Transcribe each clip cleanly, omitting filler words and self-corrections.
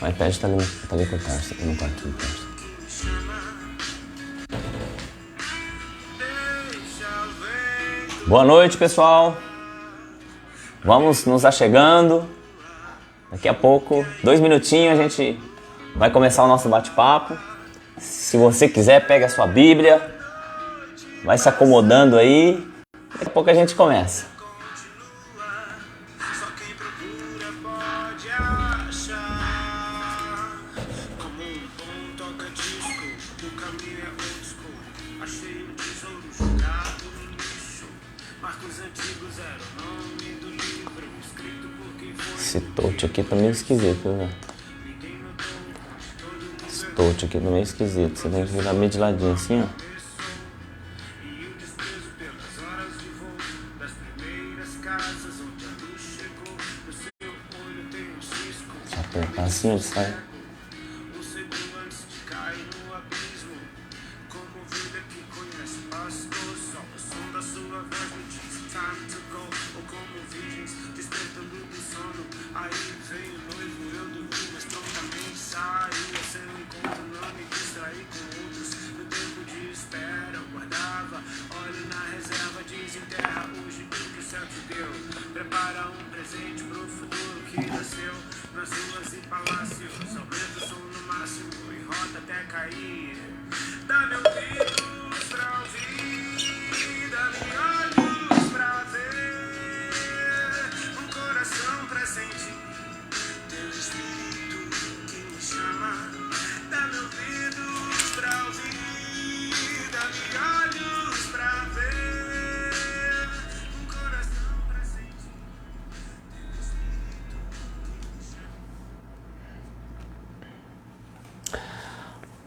O iPad tá ali com o Tarso, não tá aqui o Tarso. Boa noite, pessoal. Vamos nos achegando. Daqui a pouco, 2 minutinhos, a gente vai começar o nosso bate-papo. Se você quiser, pega a sua Bíblia, vai se acomodando aí. Daqui a pouco a gente começa. Esse touch aqui tá meio esquisito, né? Esse touch aqui tá meio esquisito. Você tem que virar meio de ladinho assim, ó. Se apertar assim, ele sai.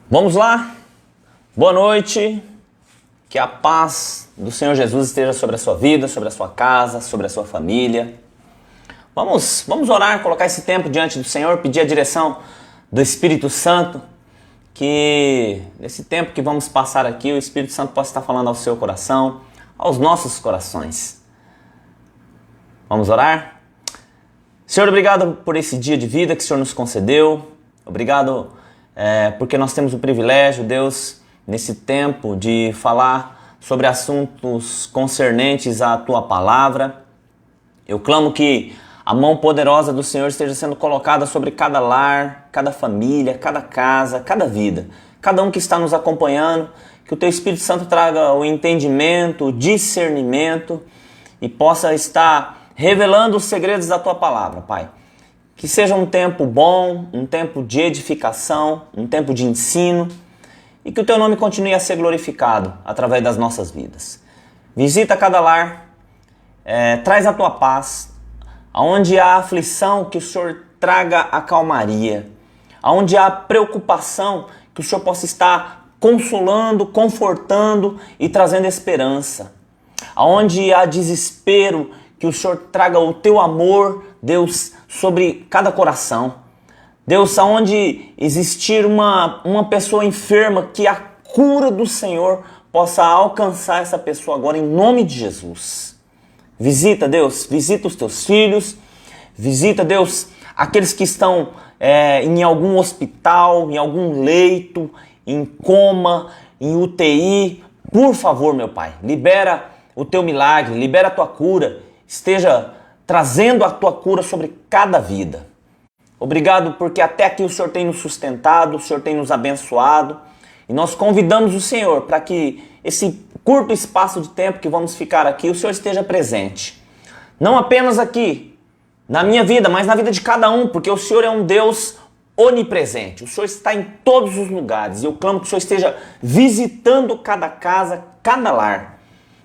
Vamos lá? Boa noite, que a paz do Senhor Jesus esteja sobre a sua vida, sobre a sua casa, sobre a sua família. Vamos orar, colocar esse tempo diante do Senhor, pedir a direção do Espírito Santo, que nesse tempo que vamos passar aqui, o Espírito Santo possa estar falando ao seu coração, aos nossos corações. Vamos orar? Senhor, obrigado por esse dia de vida que o Senhor nos concedeu, obrigado porque nós temos o privilégio, Deus, nesse tempo de falar sobre assuntos concernentes à Tua Palavra. Eu clamo que a mão poderosa do Senhor esteja sendo colocada sobre cada lar, cada família, cada casa, cada vida, cada um que está nos acompanhando, que o Teu Espírito Santo traga o entendimento, o discernimento e possa estar revelando os segredos da Tua Palavra, Pai. Que seja um tempo bom, um tempo de edificação, um tempo de ensino e que o Teu nome continue a ser glorificado através das nossas vidas. Visita cada lar, traz a Tua paz, aonde há aflição, que o Senhor traga a calmaria, aonde há preocupação, que o Senhor possa estar consolando, confortando e trazendo esperança, aonde há desespero, que o Senhor traga o Teu amor, Deus, sobre cada coração. Deus, aonde existir uma pessoa enferma, que a cura do Senhor possa alcançar essa pessoa agora, em nome de Jesus. Visita, Deus, visita os Teus filhos, visita, Deus, aqueles que estão em algum hospital, em algum leito, em coma, em UTI. Por favor, meu Pai, libera o Teu milagre, libera a Tua cura, esteja trazendo a Tua cura sobre cada vida. Obrigado porque até aqui o Senhor tem nos sustentado, o Senhor tem nos abençoado e nós convidamos o Senhor para que esse curto espaço de tempo que vamos ficar aqui, o Senhor esteja presente. Não apenas aqui, na minha vida, mas na vida de cada um, porque o Senhor é um Deus onipresente. O Senhor está em todos os lugares e eu clamo que o Senhor esteja visitando cada casa, cada lar.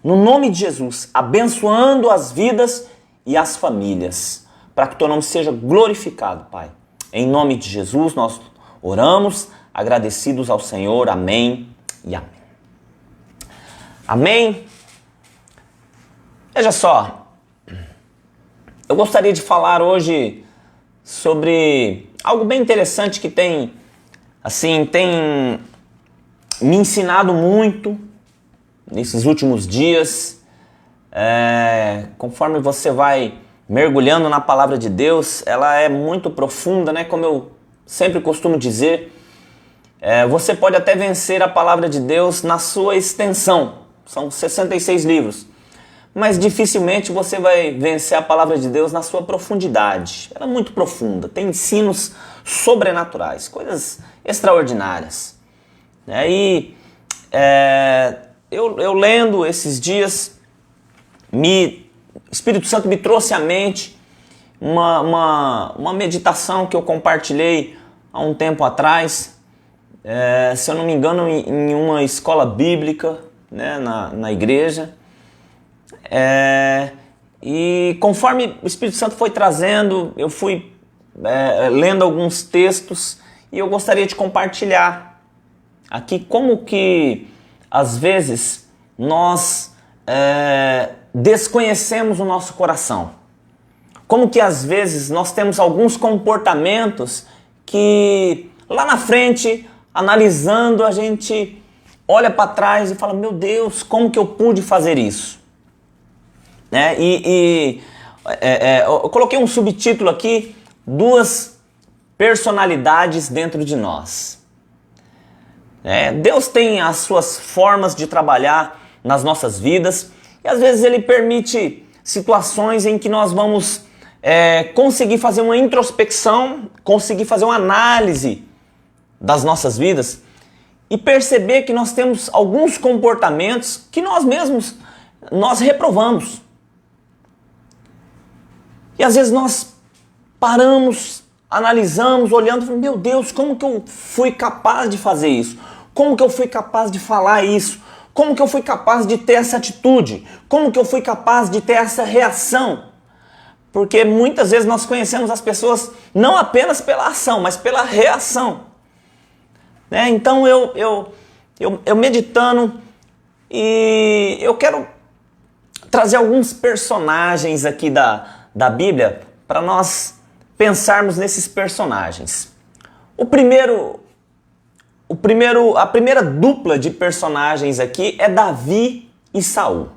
No nome de Jesus, abençoando as vidas e as famílias, para que o Teu nome seja glorificado, Pai. Em nome de Jesus nós oramos, agradecidos ao Senhor. Amém e amém. Amém? Veja só, eu gostaria de falar hoje sobre algo bem interessante que tem me ensinado muito nesses últimos dias. Conforme você vai mergulhando na palavra de Deus, ela é muito profunda, né? Como eu sempre costumo dizer, você pode até vencer a palavra de Deus na sua extensão. São 66 livros. Mas dificilmente você vai vencer a palavra de Deus na sua profundidade. Ela é muito profunda, tem ensinos sobrenaturais, coisas extraordinárias. E eu lendo esses dias, o Espírito Santo me trouxe à mente uma meditação que eu compartilhei há um tempo atrás, se eu não me engano, em uma escola bíblica, né, na igreja. E conforme o Espírito Santo foi trazendo, eu fui lendo alguns textos e eu gostaria de compartilhar aqui como que às vezes nós desconhecemos o nosso coração. Como que às vezes nós temos alguns comportamentos que lá na frente, analisando, a gente olha para trás e fala, meu Deus, como que eu pude fazer isso? Eu coloquei um subtítulo aqui, 2 personalidades dentro de nós. Deus tem as suas formas de trabalhar nas nossas vidas e às vezes Ele permite situações em que nós vamos conseguir fazer uma introspecção, conseguir fazer uma análise das nossas vidas e perceber que nós temos alguns comportamentos que nós mesmos reprovamos. E às vezes nós paramos, analisamos, olhando e falamos, meu Deus, como que eu fui capaz de fazer isso? Como que eu fui capaz de falar isso? Como que eu fui capaz de ter essa atitude? Como que eu fui capaz de ter essa reação? Porque muitas vezes nós conhecemos as pessoas não apenas pela ação, mas pela reação. Então eu meditando, e eu quero trazer alguns personagens aqui da Bíblia para nós pensarmos nesses personagens. A primeira dupla de personagens aqui é Davi e Saul.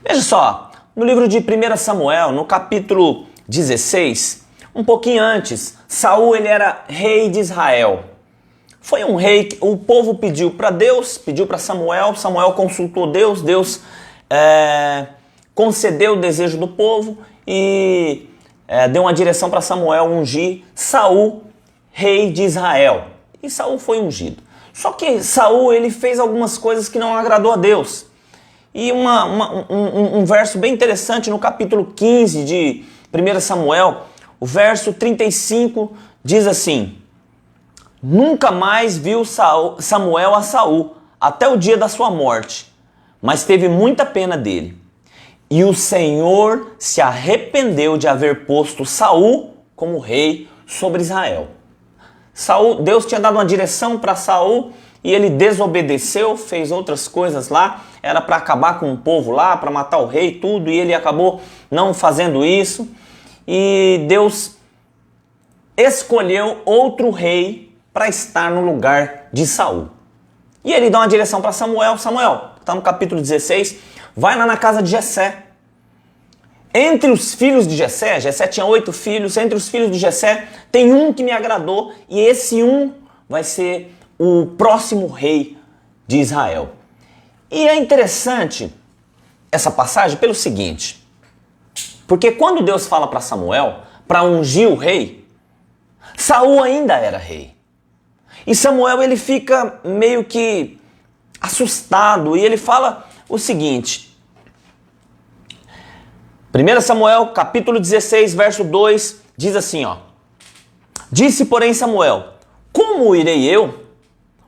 Veja só, no livro de 1 Samuel, no capítulo 16, um pouquinho antes, Saul ele era rei de Israel. Foi um rei que o povo pediu para Deus, pediu para Samuel, Samuel consultou Deus, Deus concedeu o desejo do povo e deu uma direção para Samuel ungir Saul, rei de Israel. E Saul foi ungido. Só que Saul ele fez algumas coisas que não agradou a Deus. E um verso bem interessante no capítulo 15 de 1 Samuel, o verso 35 diz assim: nunca mais viu Samuel a Saul até o dia da sua morte, mas teve muita pena dele. E o Senhor se arrependeu de haver posto Saul como rei sobre Israel. Deus tinha dado uma direção para Saul e ele desobedeceu, fez outras coisas lá, era para acabar com o povo lá, para matar o rei e tudo, e ele acabou não fazendo isso. E Deus escolheu outro rei para estar no lugar de Saul. E ele dá uma direção para Samuel, está no capítulo 16, vai lá na casa de Jessé. Entre os filhos de Jessé tinha 8 filhos, entre os filhos de Jessé tem um que me agradou, e esse um vai ser o próximo rei de Israel. E é interessante essa passagem pelo seguinte, porque quando Deus fala para Samuel para ungir o rei, Saul ainda era rei. E Samuel ele fica meio que assustado e ele fala o seguinte, 1 Samuel capítulo 16, verso 2, diz assim, disse porém Samuel, como irei eu?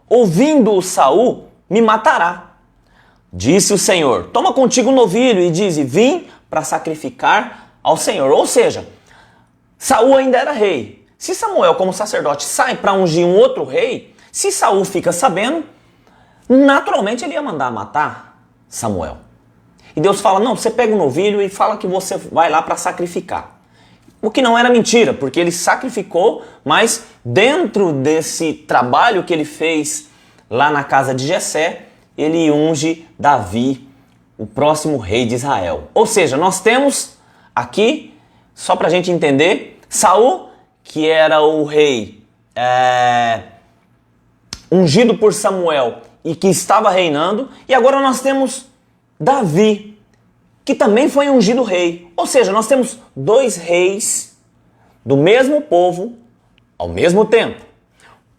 Ouvindo-o Saul, me matará. Disse o Senhor, toma contigo um novilho e dize, vim para sacrificar ao Senhor. Ou seja, Saul ainda era rei. Se Samuel, como sacerdote, sai para ungir um outro rei, se Saul fica sabendo, naturalmente ele ia mandar matar Samuel. E Deus fala, não, você pega o novilho e fala que você vai lá para sacrificar. O que não era mentira, porque ele sacrificou, mas dentro desse trabalho que ele fez lá na casa de Jessé, ele unge Davi, o próximo rei de Israel. Ou seja, nós temos aqui, só para a gente entender, Saul, que era o rei ungido por Samuel e que estava reinando, e agora nós temos Davi, que também foi ungido rei. Ou seja, nós temos dois reis do mesmo povo ao mesmo tempo.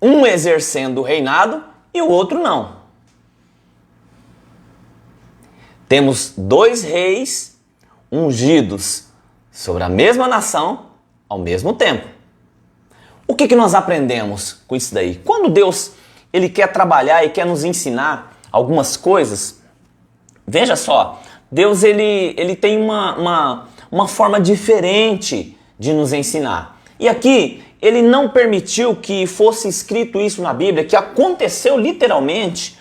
Um exercendo o reinado e o outro não. Temos dois reis ungidos sobre a mesma nação ao mesmo tempo. O que nós aprendemos com isso daí? Quando Deus ele quer trabalhar e quer nos ensinar algumas coisas, veja só, Deus ele tem uma forma diferente de nos ensinar. E aqui ele não permitiu que fosse escrito isso na Bíblia, que aconteceu literalmente,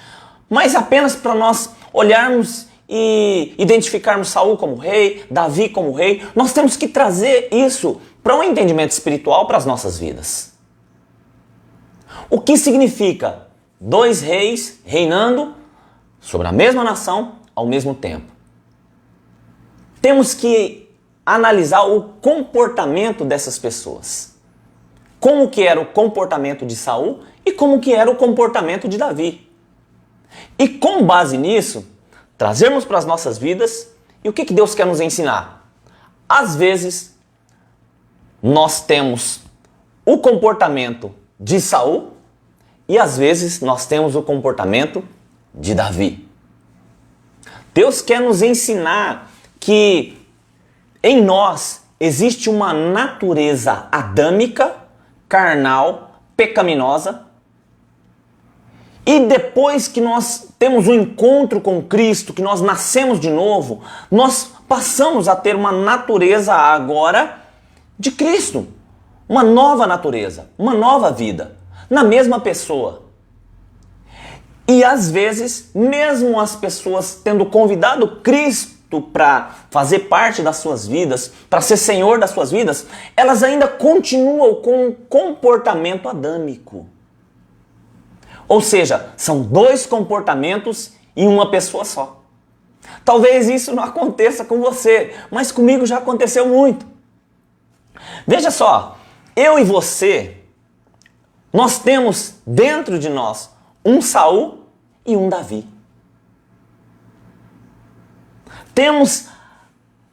mas apenas para nós olharmos e identificarmos Saul como rei, Davi como rei. Nós temos que trazer isso para um entendimento espiritual para as nossas vidas. O que significa dois reis reinando sobre a mesma nação ao mesmo tempo? Temos que analisar o comportamento dessas pessoas. Como que era o comportamento de Saul e como que era o comportamento de Davi. E com base nisso, trazermos para as nossas vidas, e o que Deus quer nos ensinar? Às vezes, nós temos o comportamento de Saul e às vezes nós temos o comportamento de Davi. Deus quer nos ensinar que em nós existe uma natureza adâmica, carnal, pecaminosa. E depois que nós temos um encontro com Cristo, que nós nascemos de novo, nós passamos a ter uma natureza agora de Cristo. Uma nova natureza, uma nova vida, na mesma pessoa. E às vezes, mesmo as pessoas tendo convidado Cristo para fazer parte das suas vidas, para ser Senhor das suas vidas, elas ainda continuam com um comportamento adâmico. Ou seja, são dois comportamentos em uma pessoa só. Talvez isso não aconteça com você, mas comigo já aconteceu muito. Veja só, eu e você, nós temos dentro de nós um Saul e um Davi. Temos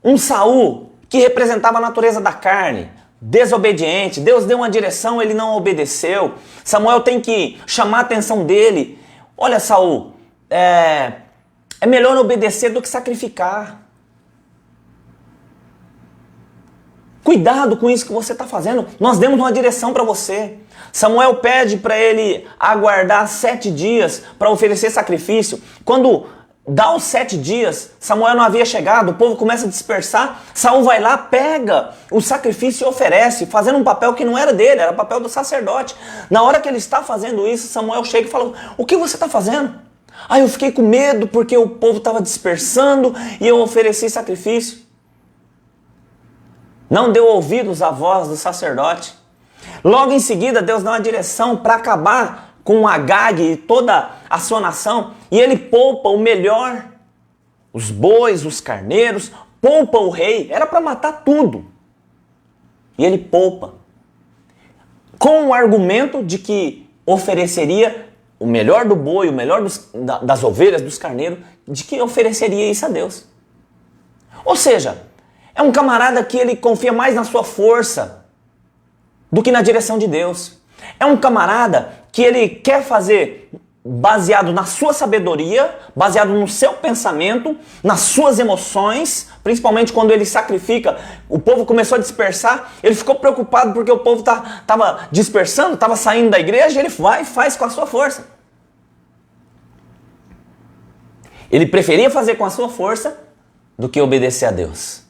um Saul que representava a natureza da carne, desobediente. Deus deu uma direção, ele não obedeceu. Samuel tem que chamar a atenção dele. Olha, Saul, é melhor obedecer do que sacrificar. Cuidado com isso que você está fazendo. Nós demos uma direção para você. Samuel pede para ele aguardar 7 dias para oferecer sacrifício. Quando dá os 7 dias, Samuel não havia chegado, o povo começa a dispersar. Saul vai lá, pega o sacrifício e oferece, fazendo um papel que não era dele, era o papel do sacerdote. Na hora que ele está fazendo isso, Samuel chega e fala: o que você está fazendo? Ah, eu fiquei com medo porque o povo estava dispersando e eu ofereci sacrifício. Não deu ouvidos à voz do sacerdote. Logo em seguida, Deus dá uma direção para acabar com Agag e toda a sua nação. E ele poupa o melhor, os bois, os carneiros, poupa o rei. Era para matar tudo. E ele poupa. Com o argumento de que ofereceria o melhor do boi, o melhor das ovelhas, dos carneiros, de que ofereceria isso a Deus. Ou seja, é um camarada que ele confia mais na sua força do que na direção de Deus. É um camarada que ele quer fazer baseado na sua sabedoria, baseado no seu pensamento, nas suas emoções, principalmente quando ele sacrifica. O povo começou a dispersar, ele ficou preocupado porque o povo estava dispersando, estava saindo da igreja, ele vai e faz com a sua força. Ele preferia fazer com a sua força do que obedecer a Deus.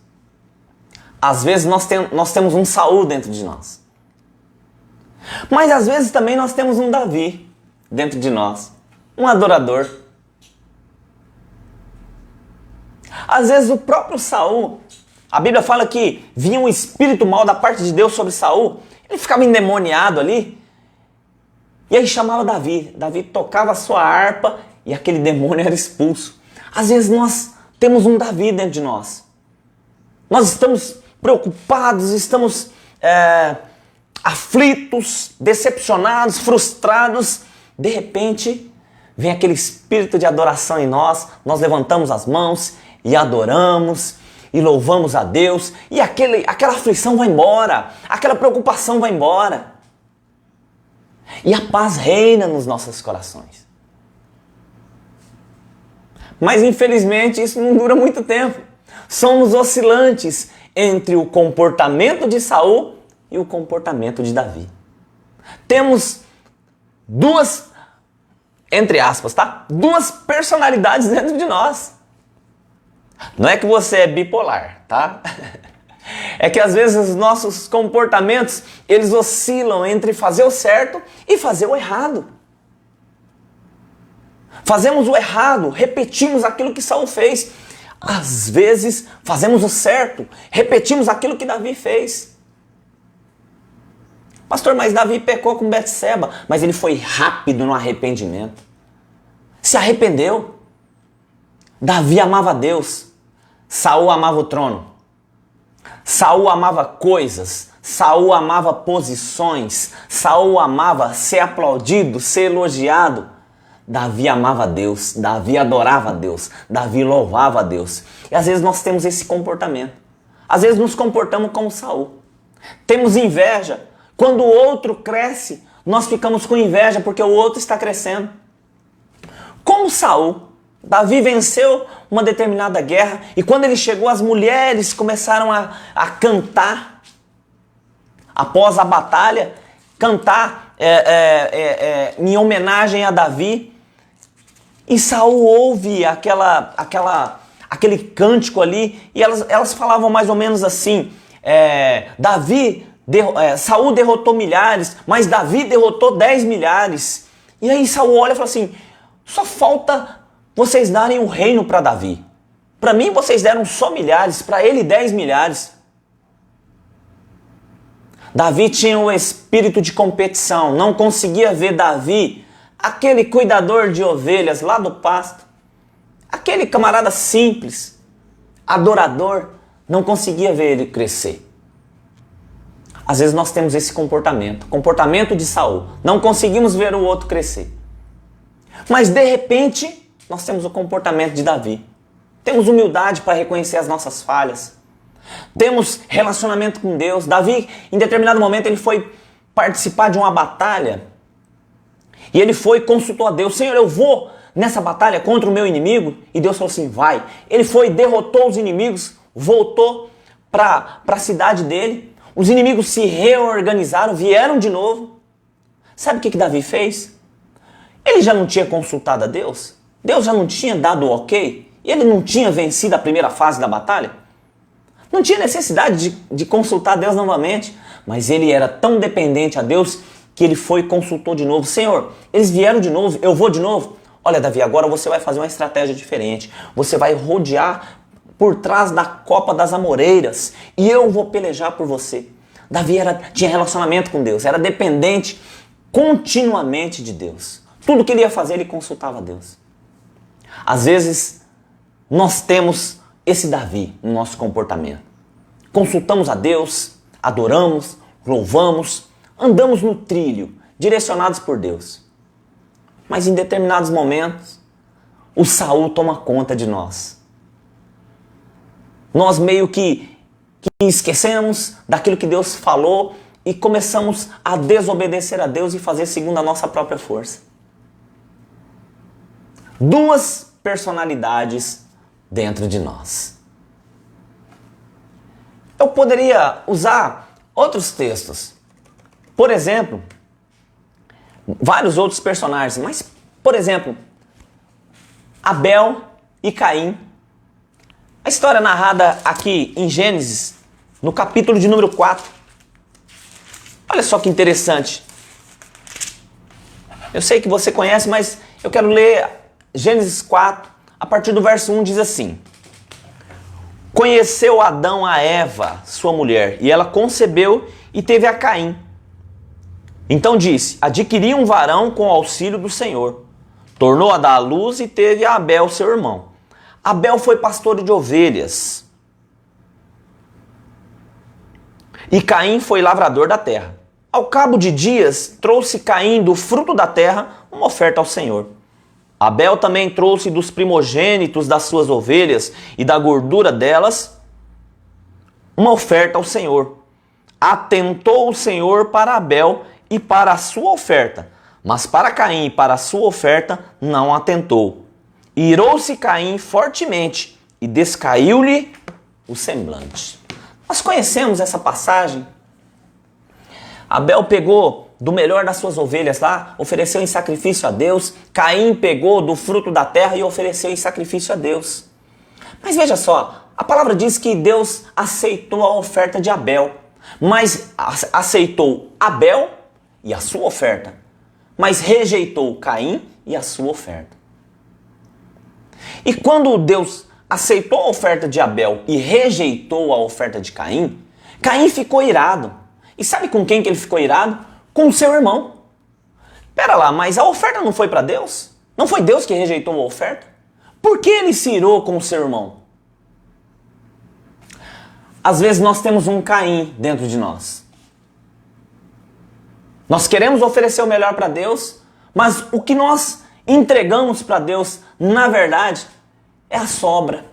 Às vezes nós temos um Saul dentro de nós. Mas às vezes também nós temos um Davi dentro de nós. Um adorador. Às vezes o próprio Saul, a Bíblia fala que vinha um espírito mau da parte de Deus sobre Saul. Ele ficava endemoniado ali. E aí chamava Davi. Davi tocava a sua harpa e aquele demônio era expulso. Às vezes nós temos um Davi dentro de nós. Nós estamos preocupados, estamos aflitos, decepcionados, frustrados, de repente vem aquele espírito de adoração em nós, nós levantamos as mãos e adoramos e louvamos a Deus, e aquela aflição vai embora, aquela preocupação vai embora, e a paz reina nos nossos corações. Mas infelizmente isso não dura muito tempo. Somos oscilantes entre o comportamento de Saul e o comportamento de Davi. Temos duas, entre aspas, tá? Duas personalidades dentro de nós. Não é que você é bipolar, tá? É que às vezes os nossos comportamentos, eles oscilam entre fazer o certo e fazer o errado. Fazemos o errado, repetimos aquilo que Saul fez. Às vezes fazemos o certo, repetimos aquilo que Davi fez. Pastor, mas Davi pecou com Betseba, mas ele foi rápido no arrependimento. Se arrependeu. Davi amava Deus. Saul amava o trono. Saul amava coisas. Saul amava posições. Saul amava ser aplaudido, ser elogiado. Davi amava Deus. Davi adorava Deus. Davi louvava a Deus. E às vezes nós temos esse comportamento. Às vezes nos comportamos como Saul. Temos inveja. Quando o outro cresce, nós ficamos com inveja porque o outro está crescendo. Como Saul, Davi venceu uma determinada guerra e quando ele chegou, as mulheres começaram a cantar. Após a batalha, cantar em homenagem a Davi. E Saul ouve aquele cântico ali e elas falavam mais ou menos assim, Saul derrotou milhares, mas Davi derrotou 10 milhares. E aí Saul olha e fala assim, só falta vocês darem o reino para Davi. Para mim vocês deram só milhares, para ele 10 milhares. Davi tinha o espírito de competição, não conseguia ver Davi, aquele cuidador de ovelhas lá do pasto, aquele camarada simples, adorador, não conseguia ver ele crescer. Às vezes nós temos esse comportamento de Saul. Não conseguimos ver o outro crescer. Mas de repente, nós temos o comportamento de Davi. Temos humildade para reconhecer as nossas falhas. Temos relacionamento com Deus. Davi, em determinado momento, ele foi participar de uma batalha. E ele foi e consultou a Deus. Senhor, eu vou nessa batalha contra o meu inimigo? E Deus falou assim, vai. Ele foi, derrotou os inimigos, voltou para a cidade dele. Os inimigos se reorganizaram, vieram de novo. Sabe o que Davi fez? Ele já não tinha consultado a Deus? Deus já não tinha dado o ok? Ele não tinha vencido a primeira fase da batalha? Não tinha necessidade de consultar Deus novamente. Mas ele era tão dependente a Deus que ele foi e consultou de novo. Senhor, eles vieram de novo, eu vou de novo? Olha, Davi, agora você vai fazer uma estratégia diferente. Você vai rodear por trás da copa das amoreiras e eu vou pelejar por você. Davi tinha relacionamento com Deus, era dependente continuamente de Deus. Tudo que ele ia fazer, ele consultava a Deus. Às vezes, nós temos esse Davi no nosso comportamento. Consultamos a Deus, adoramos, louvamos, andamos no trilho, direcionados por Deus. Mas em determinados momentos, o Saul toma conta de nós. Nós meio que esquecemos daquilo que Deus falou e começamos a desobedecer a Deus e fazer segundo a nossa própria força. Duas personalidades dentro de nós. Eu poderia usar outros textos. Por exemplo, vários outros personagens, mas, por exemplo, Abel e Caim. A história narrada aqui em Gênesis, no capítulo de número 4. Olha só que interessante. Eu sei que você conhece, mas eu quero ler Gênesis 4, a partir do verso 1, diz assim: Conheceu Adão a Eva, sua mulher, e ela concebeu e teve a Caim. Então disse: adquiri um varão com o auxílio do Senhor. Tornou a dar à luz e teve a Abel, seu irmão. Abel foi pastor de ovelhas. E Caim foi lavrador da terra. Ao cabo de dias, trouxe Caim do fruto da terra uma oferta ao Senhor. Abel também trouxe dos primogênitos das suas ovelhas e da gordura delas uma oferta ao Senhor. Atentou o Senhor para Abel e para a sua oferta, mas para Caim e para a sua oferta não atentou. Irou-se Caim fortemente e descaiu-lhe o semblante. Nós conhecemos essa passagem. Abel pegou do melhor das suas ovelhas lá, ofereceu em sacrifício a Deus. Caim pegou do fruto da terra e ofereceu em sacrifício a Deus. Mas veja só, a palavra diz que Deus aceitou a oferta de Abel, mas aceitou Abel e a sua oferta, mas rejeitou Caim e a sua oferta. E quando Deus aceitou a oferta de Abel e rejeitou a oferta de Caim, Caim ficou irado. E sabe com quem que ele ficou irado? Com o seu irmão. Pera lá, mas a oferta não foi para Deus? Não foi Deus que rejeitou a oferta? Por que ele se irou com o seu irmão? Às vezes nós temos um Caim dentro de nós. Nós queremos oferecer o melhor para Deus, mas o que nós entregamos para Deus, na verdade, é a sobra.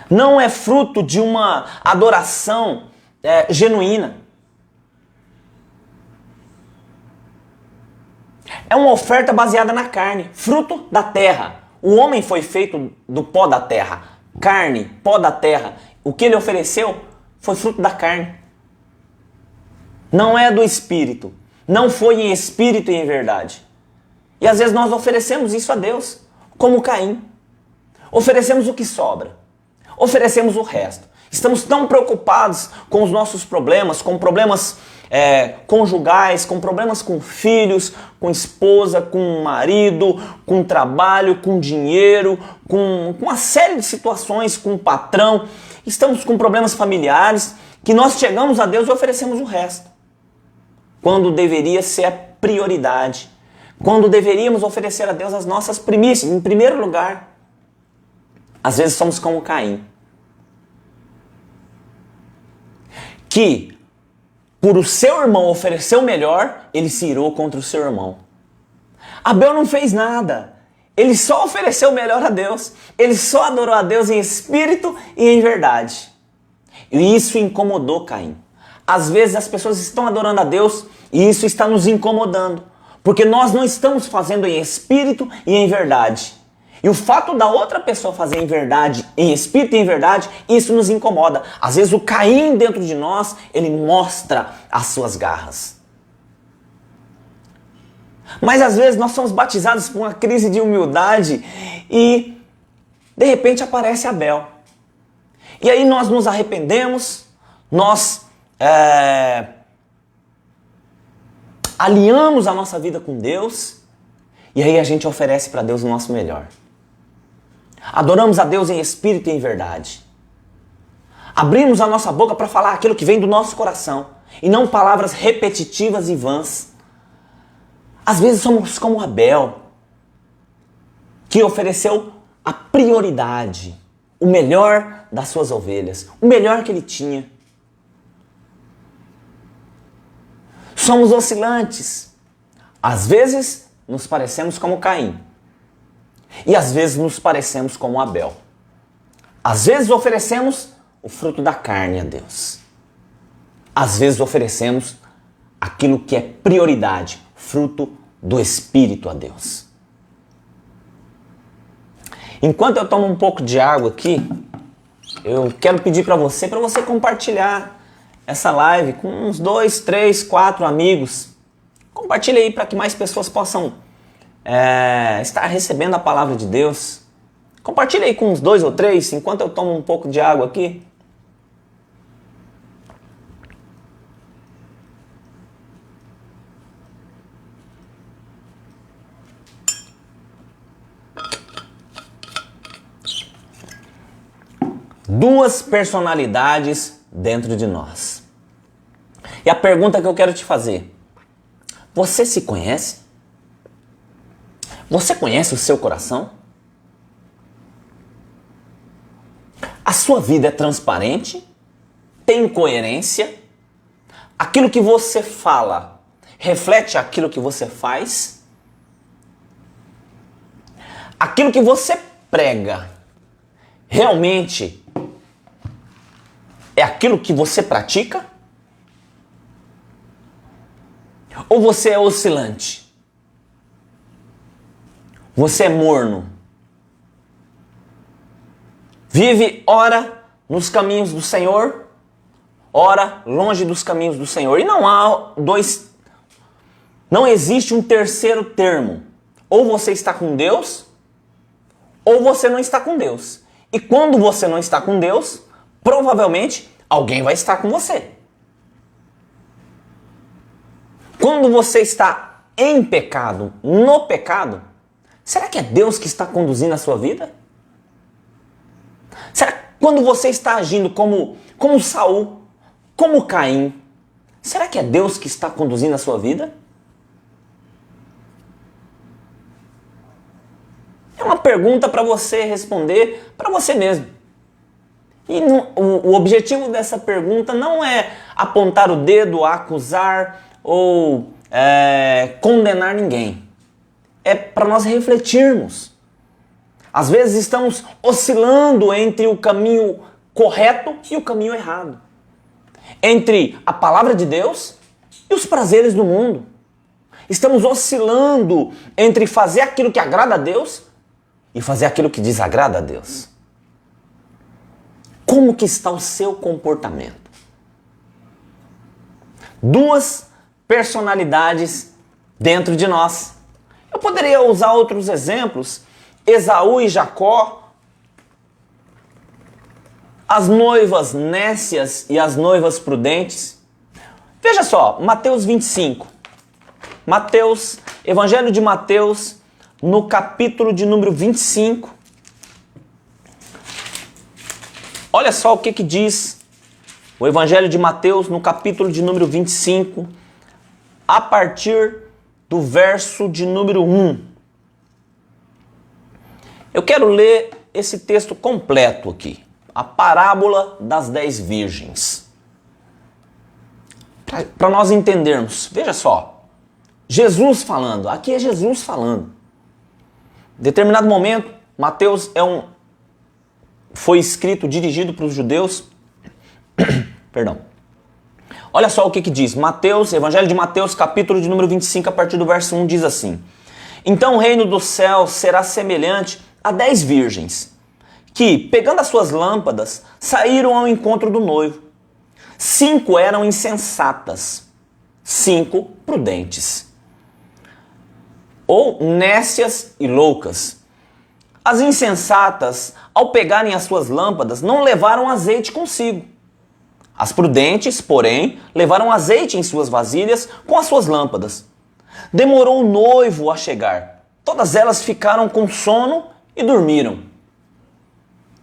Não é fruto de uma adoração genuína. É uma oferta baseada na carne, fruto da terra. O homem foi feito do pó da terra, carne, pó da terra. O que ele ofereceu foi fruto da carne. Não é do espírito. Não foi em espírito e em verdade. E às vezes nós oferecemos isso a Deus, como Caim. Oferecemos o que sobra. Oferecemos o resto. Estamos tão preocupados com os nossos problemas, com problemas conjugais, com problemas com filhos, com esposa, com marido, com trabalho, com dinheiro, com uma série de situações, com patrão. Estamos com problemas familiares que nós chegamos a Deus e oferecemos o resto. Quando deveria ser a prioridade. Quando deveríamos oferecer a Deus as nossas primícias, em primeiro lugar. Às vezes somos como Caim, que por o seu irmão oferecer o melhor, ele se irou contra o seu irmão. Abel não fez nada. Ele só ofereceu o melhor a Deus. Ele só adorou a Deus em espírito e em verdade. E isso incomodou Caim. Às vezes as pessoas estão adorando a Deus e isso está nos incomodando. Porque nós não estamos fazendo em espírito e em verdade. E o fato da outra pessoa fazer em verdade, em espírito e em verdade, isso nos incomoda. Às vezes o Caim dentro de nós, ele mostra as suas garras. Mas às vezes nós somos batizados por uma crise de humildade e de repente aparece Abel. E aí nós nos arrependemos, nós alinhamos a nossa vida com Deus e aí a gente oferece para Deus o nosso melhor. Adoramos a Deus em espírito e em verdade. Abrimos a nossa boca para falar aquilo que vem do nosso coração e não palavras repetitivas e vãs. Às vezes somos como Abel, que ofereceu a prioridade, o melhor das suas ovelhas, o melhor que ele tinha. Somos oscilantes. Às vezes nos parecemos como Caim. E às vezes nos parecemos como Abel. Às vezes oferecemos o fruto da carne a Deus. Às vezes oferecemos aquilo que é prioridade, fruto do Espírito a Deus. Enquanto eu tomo um pouco de água aqui, eu quero pedir para você compartilhar essa live com uns 2, 3, 4 amigos. Compartilhe aí para que mais pessoas possam estar recebendo a palavra de Deus. Compartilhe aí com uns 2 ou 3, enquanto eu tomo um pouco de água aqui. Duas personalidades dentro de nós. E a pergunta que eu quero te fazer: você se conhece? Você conhece o seu coração? A sua vida é transparente? Tem coerência? Aquilo que você fala reflete aquilo que você faz? Aquilo que você prega realmente é aquilo que você pratica? Ou você é oscilante? Você é morno? Vive ora nos caminhos do Senhor, ora longe dos caminhos do Senhor. E não existe um terceiro termo. Ou você está com Deus, ou você não está com Deus. E quando você não está com Deus, provavelmente alguém vai estar com você. Quando você está em pecado, no pecado, será que é Deus que está conduzindo a sua vida? Será que quando você está agindo como Saul, como Caim, será que é Deus que está conduzindo a sua vida? É uma pergunta para você responder para você mesmo. E o objetivo dessa pergunta não é apontar o dedo, acusar ou condenar ninguém. É para nós refletirmos. Às vezes estamos oscilando entre o caminho correto e o caminho errado. Entre a palavra de Deus e os prazeres do mundo. Estamos oscilando entre fazer aquilo que agrada a Deus e fazer aquilo que desagrada a Deus. Como que está o seu comportamento? Duas personalidades dentro de nós. Eu poderia usar outros exemplos. Esaú e Jacó. As noivas nécias e as noivas prudentes. Veja só, Mateus 25. Evangelho de Mateus, no capítulo de número 25. Olha só o que diz o Evangelho de Mateus, no capítulo de número 25, a partir do verso de número 1. Eu quero ler esse texto completo aqui. A parábola das 10 virgens. Para nós entendermos. Veja só. Jesus falando. Aqui é Jesus falando. Em determinado momento, Mateus foi escrito, dirigido para os judeus. Perdão. Olha só o que diz. Mateus, Evangelho de Mateus, capítulo de número 25, a partir do verso 1, diz assim. Então o reino do céu será semelhante a 10 virgens, que, pegando as suas lâmpadas, saíram ao encontro do noivo. 5 eram insensatas, 5 prudentes. Ou nécias e loucas. As insensatas, ao pegarem as suas lâmpadas, não levaram azeite consigo. As prudentes, porém, levaram azeite em suas vasilhas com as suas lâmpadas. Demorou o noivo a chegar. Todas elas ficaram com sono e dormiram.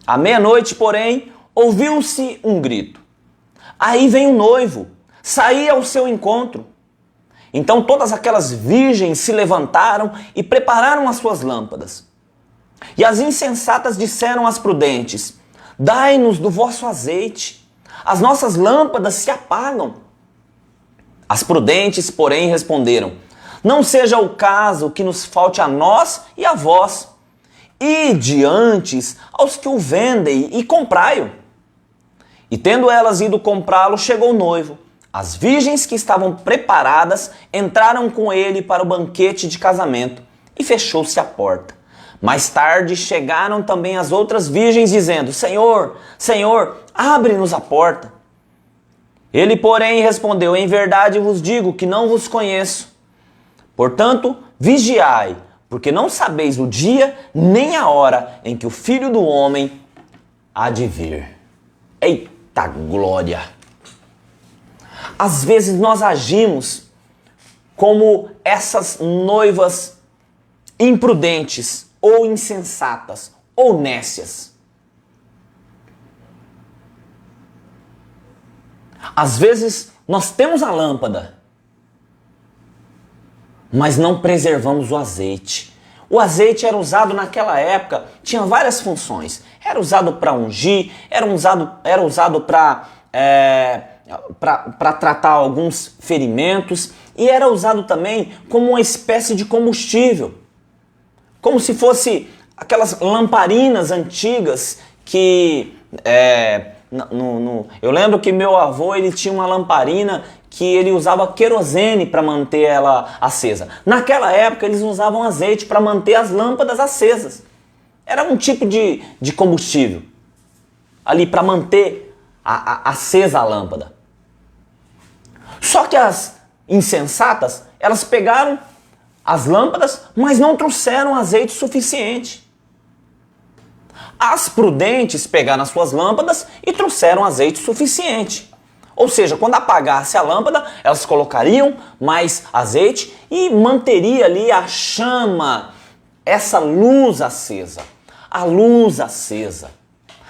À meia-noite, porém, ouviu-se um grito. Aí vem o noivo, saía ao seu encontro. Então todas aquelas virgens se levantaram e prepararam as suas lâmpadas. E as insensatas disseram às prudentes: dai-nos do vosso azeite, as nossas lâmpadas se apagam. As prudentes, porém, responderam: não seja o caso que nos falte a nós e a vós. Ide antes aos que o vendem e comprai-o. E tendo elas ido comprá-lo, chegou o noivo. As virgens que estavam preparadas entraram com ele para o banquete de casamento e fechou-se a porta. Mais tarde chegaram também as outras virgens dizendo: Senhor, Senhor, abre-nos a porta. Ele, porém, respondeu: em verdade vos digo que não vos conheço. Portanto, vigiai, porque não sabeis o dia nem a hora em que o Filho do Homem há de vir. Eita glória! Às vezes nós agimos como essas noivas imprudentes, ou insensatas, ou nécias. Às vezes nós temos a lâmpada, mas não preservamos o azeite. O azeite era usado naquela época, tinha várias funções. Era usado para ungir, era usado para para tratar alguns ferimentos, e era usado também como uma espécie de combustível, como se fosse aquelas lamparinas antigas que eu lembro que meu avô, ele tinha uma lamparina que ele usava querosene para manter ela acesa. Naquela época eles usavam azeite para manter as lâmpadas acesas. Era um tipo de combustível ali para manter acesa a lâmpada. Só que as insensatas, elas pegaram as lâmpadas, mas não trouxeram azeite suficiente. As prudentes pegaram as suas lâmpadas e trouxeram azeite suficiente. Ou seja, quando apagasse a lâmpada, elas colocariam mais azeite e manteria ali a chama, essa luz acesa. A luz acesa.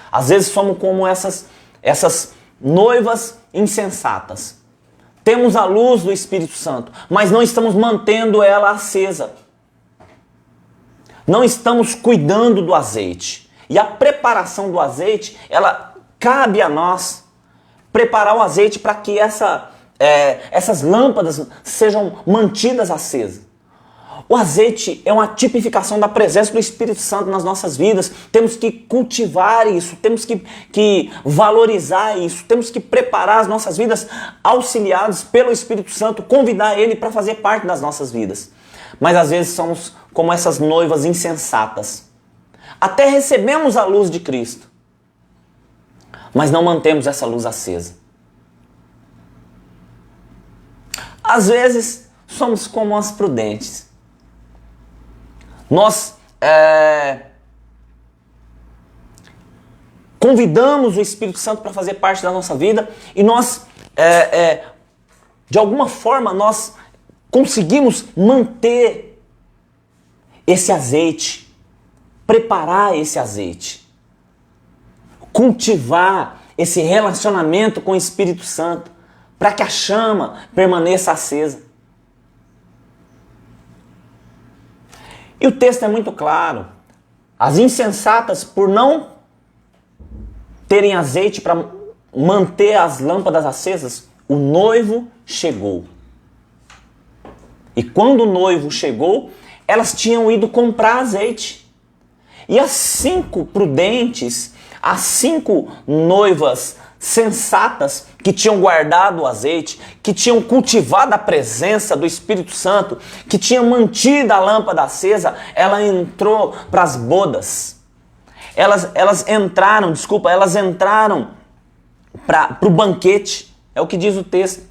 Às vezes somos como essas noivas insensatas. Temos a luz do Espírito Santo, mas não estamos mantendo ela acesa. Não estamos cuidando do azeite. E a preparação do azeite, ela cabe a nós preparar o azeite para que essas lâmpadas sejam mantidas acesas. O azeite é uma tipificação da presença do Espírito Santo nas nossas vidas. Temos que cultivar isso, temos que valorizar isso, temos que preparar as nossas vidas auxiliados pelo Espírito Santo, convidar Ele para fazer parte das nossas vidas. Mas às vezes somos como essas noivas insensatas. Até recebemos a luz de Cristo, mas não mantemos essa luz acesa. Às vezes somos como as prudentes. Nós convidamos o Espírito Santo para fazer parte da nossa vida e nós, de alguma forma, nós conseguimos manter esse azeite, preparar esse azeite, cultivar esse relacionamento com o Espírito Santo para que a chama permaneça acesa. E o texto é muito claro. As insensatas, por não terem azeite para manter as lâmpadas acesas, o noivo chegou. E quando o noivo chegou, elas tinham ido comprar azeite. E as 5 prudentes, as 5 noivas sensatas que tinham guardado o azeite, que tinham cultivado a presença do Espírito Santo, que tinham mantido a lâmpada acesa, ela entrou para as bodas. Elas entraram para o banquete. É o que diz o texto.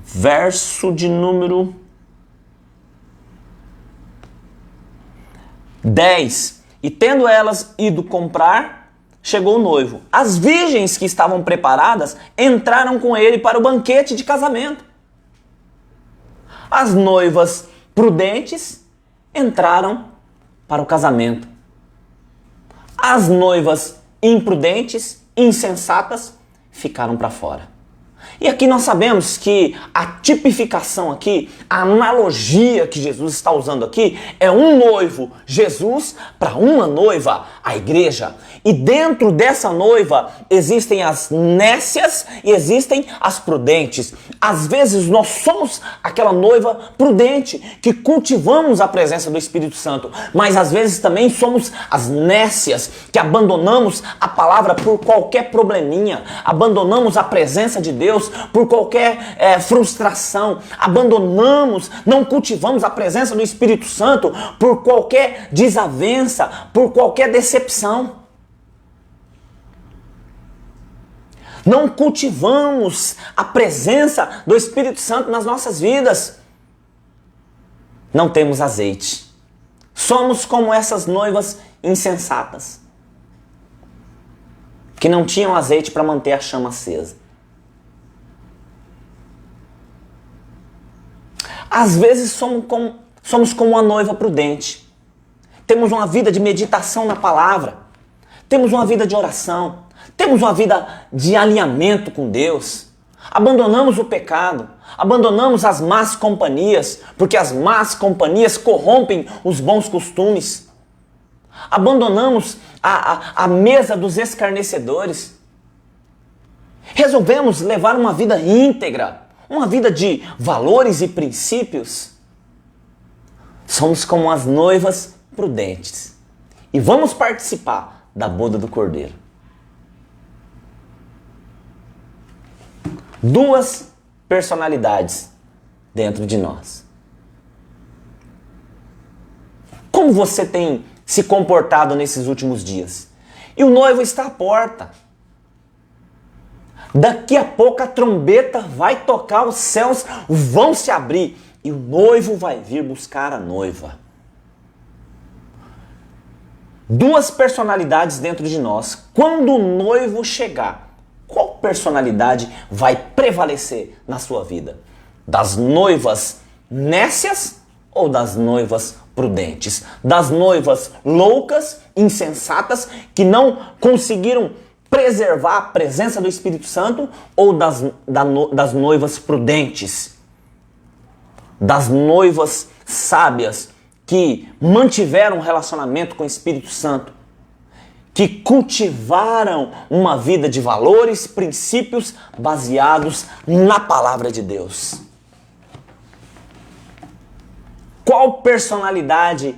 Verso de número 10. E tendo elas ido comprar, chegou o noivo. As virgens que estavam preparadas entraram com ele para o banquete de casamento. As noivas prudentes entraram para o casamento. As noivas imprudentes, insensatas, ficaram para fora. E aqui nós sabemos que a tipificação aqui, a analogia que Jesus está usando aqui, é um noivo, Jesus, para uma noiva, a igreja. E dentro dessa noiva existem as nécias e existem as prudentes. Às vezes nós somos aquela noiva prudente que cultivamos a presença do Espírito Santo, mas às vezes também somos as nécias que abandonamos a palavra por qualquer probleminha, abandonamos a presença de Deus por qualquer frustração, abandonamos, não cultivamos a presença do Espírito Santo por qualquer desavença, por qualquer decepção. Não cultivamos a presença do Espírito Santo nas nossas vidas. Não temos azeite. Somos como essas noivas insensatas, que não tinham azeite para manter a chama acesa. Às vezes somos como uma noiva prudente. Temos uma vida de meditação na palavra. Temos uma vida de oração. Temos uma vida de alinhamento com Deus. Abandonamos o pecado. Abandonamos as más companhias, porque as más companhias corrompem os bons costumes. Abandonamos a mesa dos escarnecedores. Resolvemos levar uma vida íntegra, uma vida de valores e princípios. Somos como as noivas prudentes e vamos participar da boda do Cordeiro. Duas personalidades dentro de nós. Como você tem se comportado nesses últimos dias? E o noivo está à porta. Daqui a pouco a trombeta vai tocar, os céus vão se abrir e o noivo vai vir buscar a noiva. Duas personalidades dentro de nós. Quando o noivo chegar, qual personalidade vai prevalecer na sua vida? Das noivas nécias ou das noivas prudentes? Das noivas loucas, insensatas, que não conseguiram preservar a presença do Espírito Santo, ou das noivas prudentes? Das noivas sábias, que mantiveram um relacionamento com o Espírito Santo, que cultivaram uma vida de valores, princípios baseados na palavra de Deus. Qual personalidade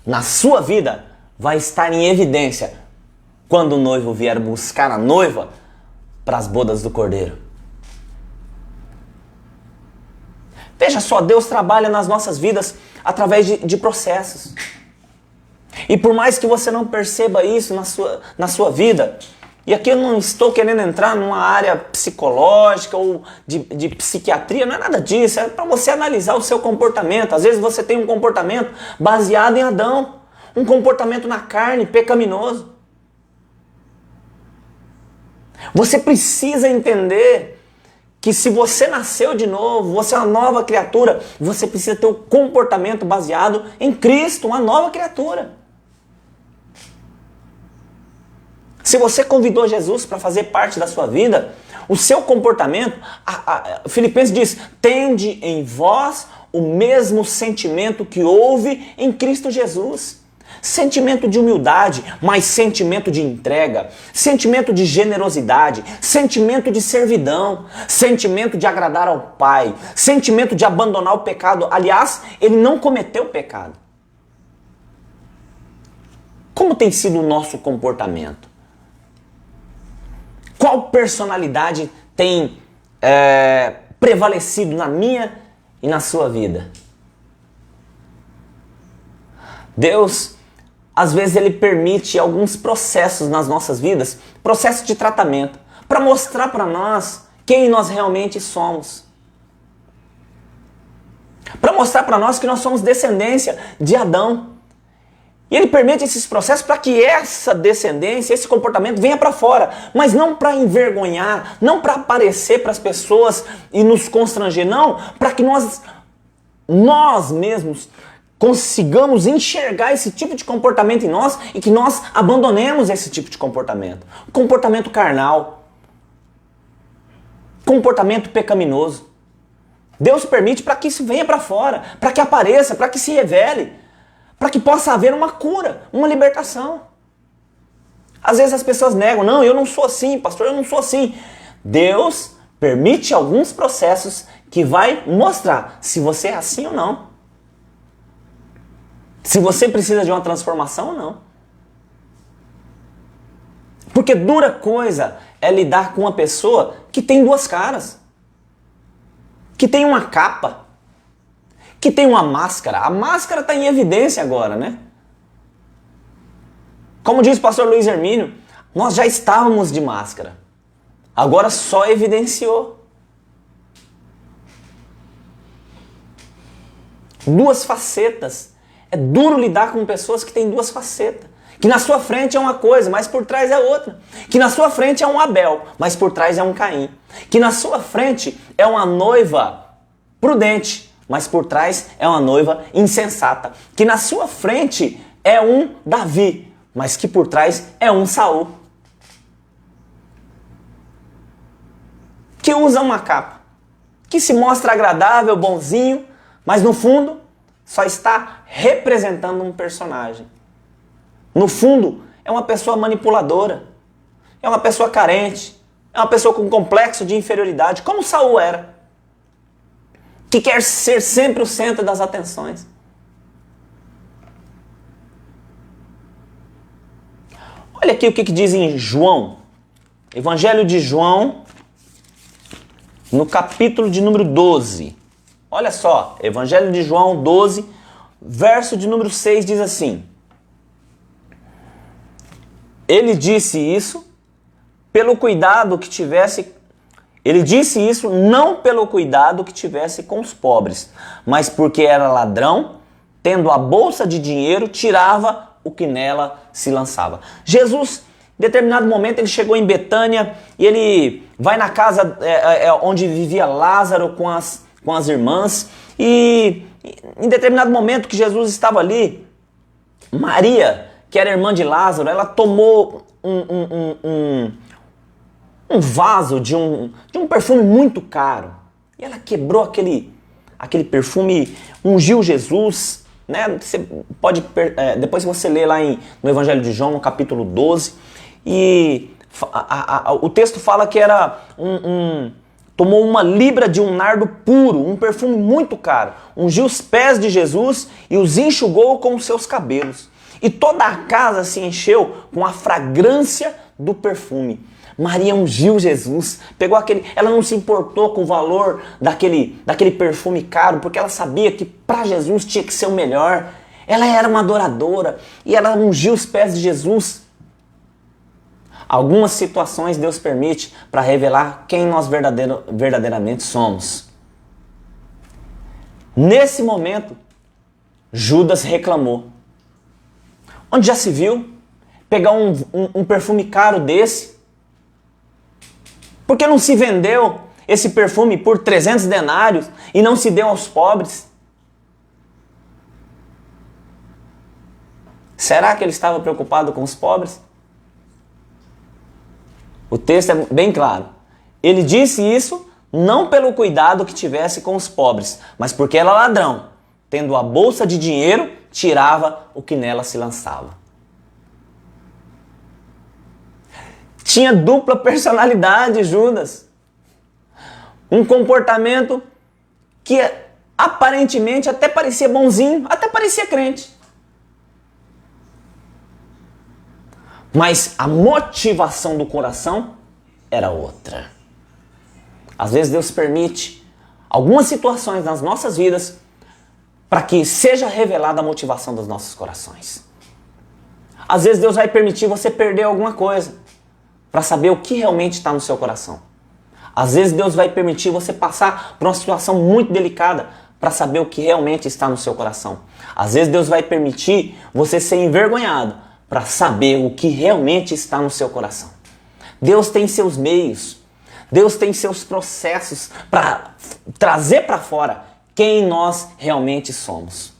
na sua vida vai estar em evidência quando o noivo vier buscar a noiva para as bodas do Cordeiro? Veja só, Deus trabalha nas nossas vidas através de processos. E por mais que você não perceba isso na sua vida, e aqui eu não estou querendo entrar numa área psicológica ou de psiquiatria, não é nada disso, é para você analisar o seu comportamento. Às vezes você tem um comportamento baseado em Adão, um comportamento na carne, pecaminoso. Você precisa entender que se você nasceu de novo, você é uma nova criatura, você precisa ter um comportamento baseado em Cristo, uma nova criatura. Se você convidou Jesus para fazer parte da sua vida, o seu comportamento, Filipenses diz, tende em vós o mesmo sentimento que houve em Cristo Jesus. Sentimento de humildade, mas sentimento de entrega, sentimento de generosidade, sentimento de servidão, sentimento de agradar ao Pai, sentimento de abandonar o pecado. Aliás, ele não cometeu pecado. Como tem sido o nosso comportamento? Qual personalidade tem prevalecido na minha e na sua vida? Deus, às vezes, Ele permite alguns processos nas nossas vidas, processos de tratamento, para mostrar para nós quem nós realmente somos. Para mostrar para nós que nós somos descendência de Adão. E Ele permite esses processos para que essa descendência, esse comportamento venha para fora. Mas não para envergonhar, não para aparecer para as pessoas e nos constranger, não. Para que nós mesmos consigamos enxergar esse tipo de comportamento em nós e que nós abandonemos esse tipo de comportamento. Comportamento carnal. Comportamento pecaminoso. Deus permite para que isso venha para fora, para que apareça, para que se revele, para que possa haver uma cura, uma libertação. Às vezes as pessoas negam, não, eu não sou assim, pastor, eu não sou assim. Deus permite alguns processos que vai mostrar se você é assim ou não. Se você precisa de uma transformação ou não. Porque dura coisa é lidar com uma pessoa que tem duas caras. Que tem uma capa. Que tem uma máscara. A máscara está em evidência agora, né? Como diz o pastor Luiz Hermínio, nós já estávamos de máscara. Agora só evidenciou. Duas facetas. É duro lidar com pessoas que têm duas facetas. Que na sua frente é uma coisa, mas por trás é outra. Que na sua frente é um Abel, mas por trás é um Caim. Que na sua frente é uma noiva prudente, mas por trás é uma noiva insensata. Que na sua frente é um Davi, mas que por trás é um Saul. Que usa uma capa. Que se mostra agradável, bonzinho, mas no fundo só está representando um personagem. No fundo, é uma pessoa manipuladora, é uma pessoa carente, é uma pessoa com complexo de inferioridade, como Saul era, que quer ser sempre o centro das atenções. Olha aqui o que diz em João, Evangelho de João, no capítulo de número 12. Olha só, Evangelho de João 12, verso de número 6 diz assim: Ele disse isso pelo cuidado que tivesse. Ele disse isso não pelo cuidado que tivesse com os pobres, mas porque era ladrão, tendo a bolsa de dinheiro, tirava o que nela se lançava. Jesus, em determinado momento, ele chegou em Betânia e ele vai na casa onde vivia Lázaro com as irmãs, e em determinado momento que Jesus estava ali, Maria, que era irmã de Lázaro, ela tomou um vaso de um perfume muito caro. E ela quebrou aquele perfume, ungiu Jesus, né? Você pode, depois você lê lá no Evangelho de João, no capítulo 12, e o texto fala que era tomou 1 libra de um nardo puro, um perfume muito caro, ungiu os pés de Jesus e os enxugou com os seus cabelos. E toda a casa se encheu com a fragrância do perfume. Maria ungiu Jesus, pegou ela não se importou com o valor daquele perfume caro, porque ela sabia que para Jesus tinha que ser o melhor. Ela era uma adoradora e ela ungiu os pés de Jesus. Algumas situações Deus permite para revelar quem nós verdadeiramente somos. Nesse momento, Judas reclamou. Onde já se viu pegar um perfume caro desse? Por que não se vendeu esse perfume por 300 denários e não se deu aos pobres? Será que ele estava preocupado com os pobres? O texto é bem claro. Ele disse isso não pelo cuidado que tivesse com os pobres, mas porque era ladrão. Tendo a bolsa de dinheiro, tirava o que nela se lançava. Tinha dupla personalidade, Judas. Um comportamento que aparentemente até parecia bonzinho, até parecia crente. Mas a motivação do coração era outra. Às vezes Deus permite algumas situações nas nossas vidas para que seja revelada a motivação dos nossos corações. Às vezes Deus vai permitir você perder alguma coisa para saber o que realmente está no seu coração. Às vezes Deus vai permitir você passar por uma situação muito delicada para saber o que realmente está no seu coração. Às vezes Deus vai permitir você ser envergonhado para saber o que realmente está no seu coração. Deus tem seus meios, Deus tem seus processos para trazer para fora quem nós realmente somos.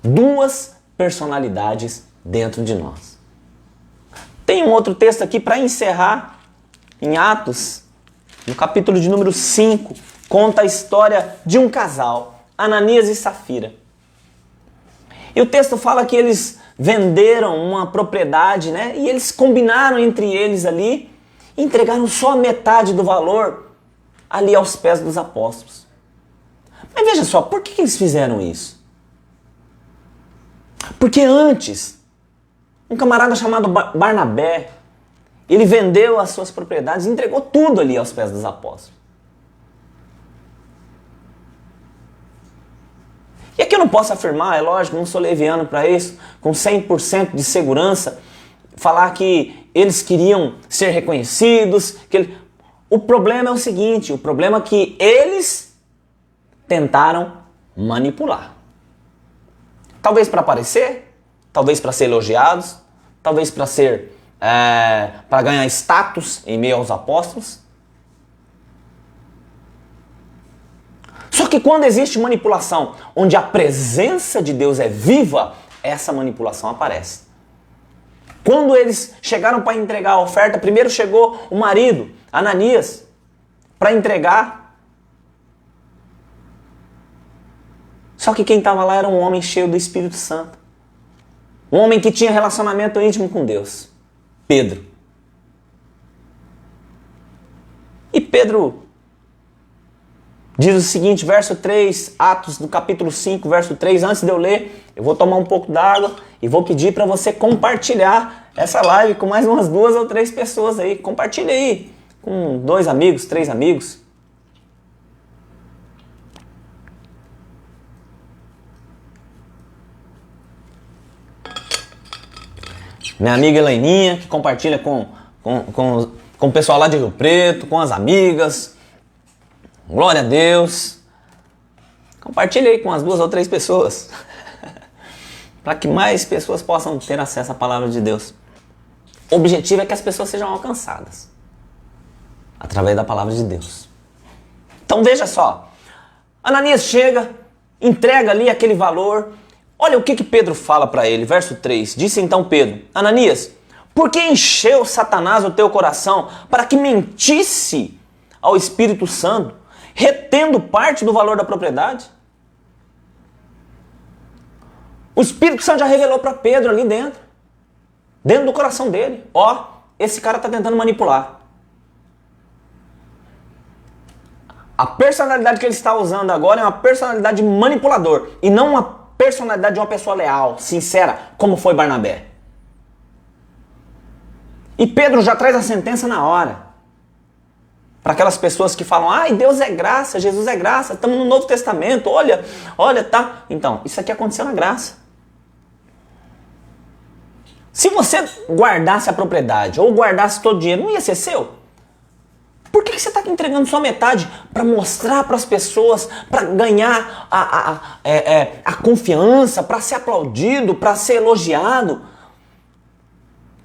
Duas personalidades dentro de nós. Tem um outro texto aqui para encerrar, em Atos, no capítulo de número 5, conta a história de um casal, Ananias e Safira. E o texto fala que eles venderam uma propriedade, né? E eles combinaram entre eles ali, e entregaram só a metade do valor ali aos pés dos apóstolos. Mas veja só, por que eles fizeram isso? Porque antes, um camarada chamado Barnabé, ele vendeu as suas propriedades e entregou tudo ali aos pés dos apóstolos. E aqui eu não posso afirmar, é lógico, não sou leviano para isso, com 100% de segurança, falar que eles queriam ser reconhecidos. O problema é o seguinte, o problema é que eles tentaram manipular. Talvez para aparecer, talvez para ser elogiados, talvez para para ganhar status em meio aos apóstolos. Só que quando existe manipulação, onde a presença de Deus é viva, essa manipulação aparece. Quando eles chegaram para entregar a oferta, primeiro chegou o marido, Ananias, para entregar. Só que quem estava lá era um homem cheio do Espírito Santo. Um homem que tinha relacionamento íntimo com Deus. Pedro. E Pedro diz o seguinte, verso 3, Atos do capítulo 5, verso 3. Antes de eu ler, eu vou tomar um pouco d'água e vou pedir para você compartilhar essa live com mais umas 2 ou 3 pessoas aí. Compartilha aí com 2 amigos, 3 amigos. Minha amiga Helaininha, que compartilha com o pessoal lá de Rio Preto, com as amigas. Glória a Deus. Compartilha aí com as 2 ou 3 pessoas. Para que mais pessoas possam ter acesso à palavra de Deus. O objetivo é que as pessoas sejam alcançadas. Através da palavra de Deus. Então veja só. Ananias chega, entrega ali aquele valor. Olha o que Pedro fala para ele, verso 3. Disse então Pedro, Ananias, por que encheu Satanás o teu coração para que mentisse ao Espírito Santo, retendo parte do valor da propriedade? O Espírito Santo já revelou para Pedro ali dentro do coração dele. Ó, esse cara está tentando manipular. A personalidade que ele está usando agora é uma personalidade de manipulador e não uma personalidade de uma pessoa leal, sincera, como foi Barnabé. E Pedro já traz a sentença na hora. Para aquelas pessoas que falam, ai, Deus é graça, Jesus é graça, estamos no Novo Testamento, olha, tá. Então, isso aqui aconteceu na graça. Se você guardasse a propriedade ou guardasse todo o dinheiro, não ia ser seu? Por que você está entregando só metade para mostrar para as pessoas, para ganhar a confiança, para ser aplaudido, para ser elogiado?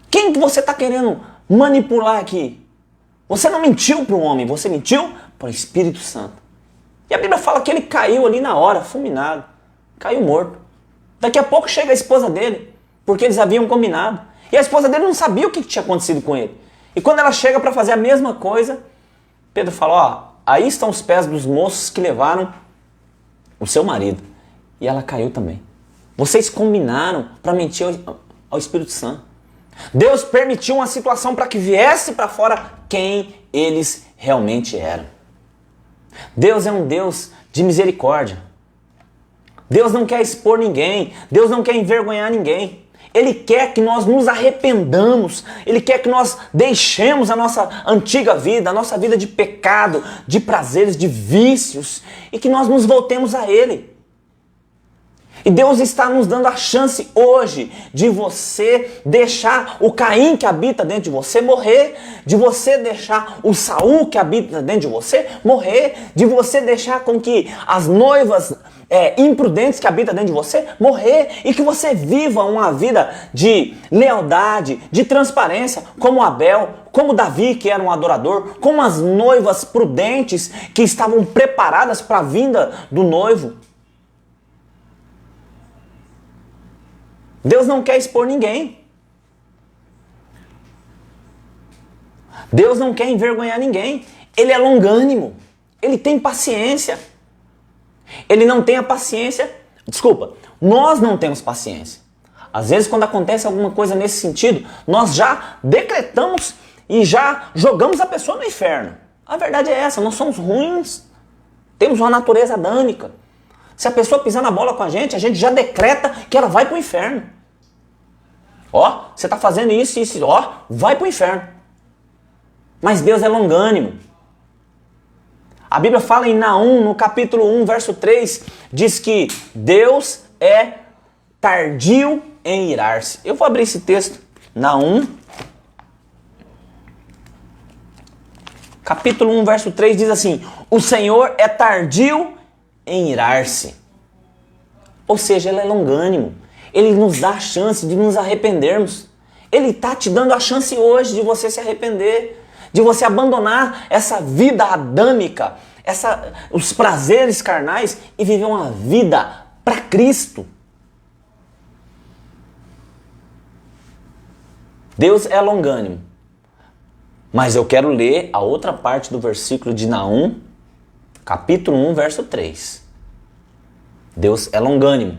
Quem que você está querendo manipular aqui? Você não mentiu para o homem, você mentiu para o Espírito Santo. E a Bíblia fala que ele caiu ali na hora, fulminado, caiu morto. Daqui a pouco chega a esposa dele, porque eles haviam combinado. E a esposa dele não sabia o que tinha acontecido com ele. E quando ela chega para fazer a mesma coisa, Pedro fala, ó, aí estão os pés dos moços que levaram o seu marido. E ela caiu também. Vocês combinaram para mentir ao Espírito Santo. Deus permitiu uma situação para que viesse para fora quem eles realmente eram. Deus é um Deus de misericórdia. Deus não quer expor ninguém. Deus não quer envergonhar ninguém. Ele quer que nós nos arrependamos, Ele quer que nós deixemos a nossa antiga vida, a nossa vida de pecado, de prazeres, de vícios, e que nós nos voltemos a Ele. E Deus está nos dando a chance hoje de você deixar o Caim que habita dentro de você morrer, de você deixar o Saul que habita dentro de você morrer, de você deixar com que as noivas imprudentes que habitam dentro de você morrer e que você viva uma vida de lealdade, de transparência, como Abel, como Davi, que era um adorador, como as noivas prudentes que estavam preparadas para a vinda do noivo. Deus não quer expor ninguém. Deus não quer envergonhar ninguém. Ele é longânimo. Ele tem paciência. Ele não tem a paciência. Desculpa, nós não temos paciência. Às vezes, quando acontece alguma coisa nesse sentido, nós já decretamos e já jogamos a pessoa no inferno. A verdade é essa, nós somos ruins. Temos uma natureza adâmica. Se a pessoa pisar na bola com a gente já decreta que ela vai para o inferno. Ó, você está fazendo isso, ó, vai para o inferno. Mas Deus é longânimo. A Bíblia fala em Naum, no capítulo 1, verso 3, diz que Deus é tardio em irar-se. Eu vou abrir esse texto, Naum, capítulo 1, verso 3, diz assim, o Senhor é tardio em irar-se. Ou seja, Ele é longânimo. Ele nos dá a chance de nos arrependermos. Ele está te dando a chance hoje de você se arrepender, de você abandonar essa vida adâmica, os prazeres carnais e viver uma vida para Cristo. Deus é longânimo. Mas eu quero ler a outra parte do versículo de Naum, capítulo 1, verso 3. Deus é longânimo.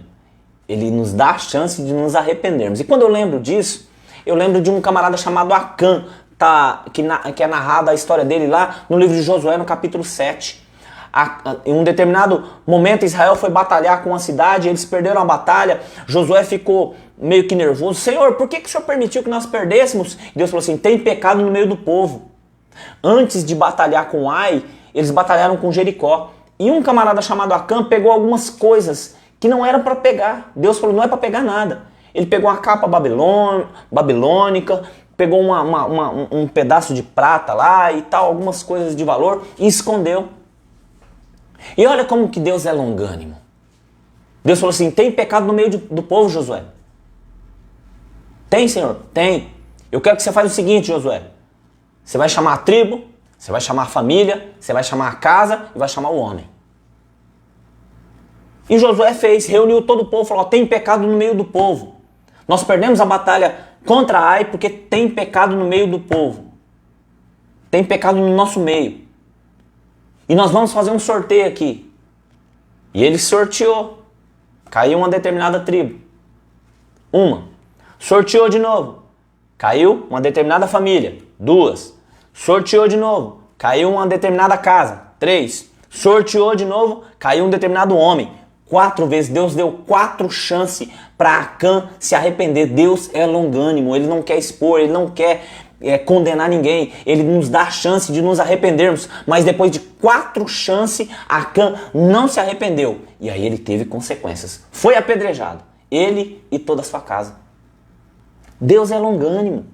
Ele nos dá a chance de nos arrependermos. E quando eu lembro disso, eu lembro de um camarada chamado Acã, que é narrada a história dele lá no livro de Josué, no capítulo 7. Em um determinado momento, Israel foi batalhar com a cidade, eles perderam a batalha, Josué ficou meio que nervoso. Senhor, por que o Senhor permitiu que nós perdêssemos? E Deus falou assim, tem pecado no meio do povo. Antes de batalhar com Ai, eles batalharam com Jericó. E um camarada chamado Acã pegou algumas coisas que não era para pegar. Deus falou, não é para pegar nada. Ele pegou uma capa babilônica, pegou um pedaço de prata lá e tal, algumas coisas de valor e escondeu. E olha como que Deus é longânimo. Deus falou assim, tem pecado no meio do povo, Josué? Tem, Senhor? Tem. Eu quero que você faça o seguinte, Josué. Você vai chamar a tribo, você vai chamar a família, você vai chamar a casa e vai chamar o homem. E Josué reuniu todo o povo e falou, tem pecado no meio do povo. Nós perdemos a batalha contra Ai porque tem pecado no meio do povo. Tem pecado no nosso meio. E nós vamos fazer um sorteio aqui. E ele sorteou. Caiu uma determinada tribo. Uma. Sorteou de novo. Caiu uma determinada família. 2. Sorteou de novo. Caiu uma determinada casa. 3. Sorteou de novo. Caiu um determinado homem. 4 vezes. Deus deu 4 chances para Acã se arrepender. Deus é longânimo. Ele não quer expor. Ele não quer condenar ninguém. Ele nos dá a chance de nos arrependermos. Mas depois de 4 chances, Acã não se arrependeu. E aí ele teve consequências. Foi apedrejado. Ele e toda a sua casa. Deus é longânimo.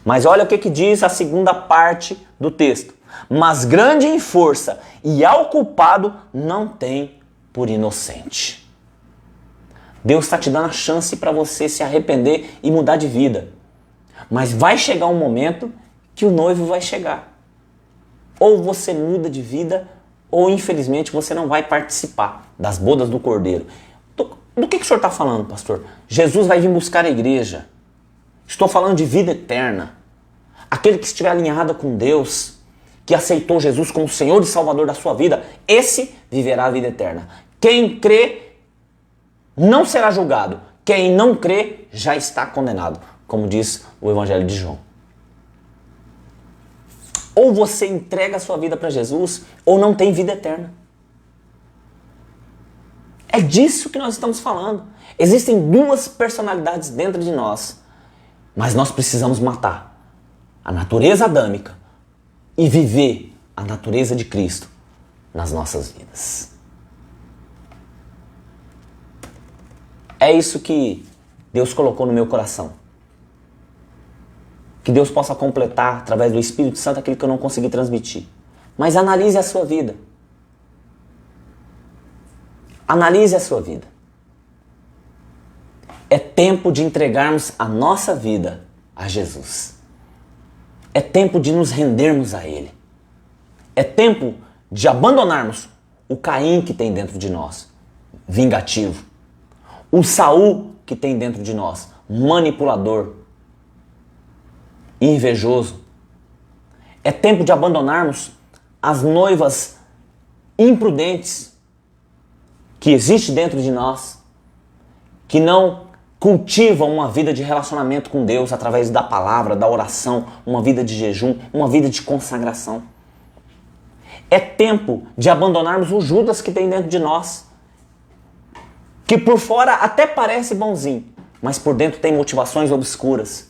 Mas olha o que diz a segunda parte do texto. Mas grande em força e ao culpado não tem por inocente. Deus está te dando a chance para você se arrepender e mudar de vida. Mas vai chegar um momento que o noivo vai chegar. Ou você muda de vida, ou infelizmente você não vai participar das bodas do Cordeiro. Do que o senhor está falando, pastor? Jesus vai vir buscar a igreja. Estou falando de vida eterna. Aquele que estiver alinhado com Deus, que aceitou Jesus como Senhor e Salvador da sua vida, esse viverá a vida eterna. Quem crê não será julgado. Quem não crê já está condenado, como diz o Evangelho de João. Ou você entrega a sua vida para Jesus, ou não tem vida eterna. É disso que nós estamos falando. Existem 2 personalidades dentro de nós, mas nós precisamos matar a natureza adâmica e viver a natureza de Cristo nas nossas vidas. É isso que Deus colocou no meu coração. Que Deus possa completar através do Espírito Santo aquilo que eu não consegui transmitir. Mas analise a sua vida. Analise a sua vida. É tempo de entregarmos a nossa vida a Jesus. É tempo de nos rendermos a Ele. É tempo de abandonarmos o Caim que tem dentro de nós, vingativo. O Saul que tem dentro de nós, manipulador, invejoso. É tempo de abandonarmos as noivas imprudentes que existem dentro de nós, que não cultivam uma vida de relacionamento com Deus através da palavra, da oração, uma vida de jejum, uma vida de consagração. É tempo de abandonarmos o Judas que tem dentro de nós, que por fora até parece bonzinho, mas por dentro tem motivações obscuras.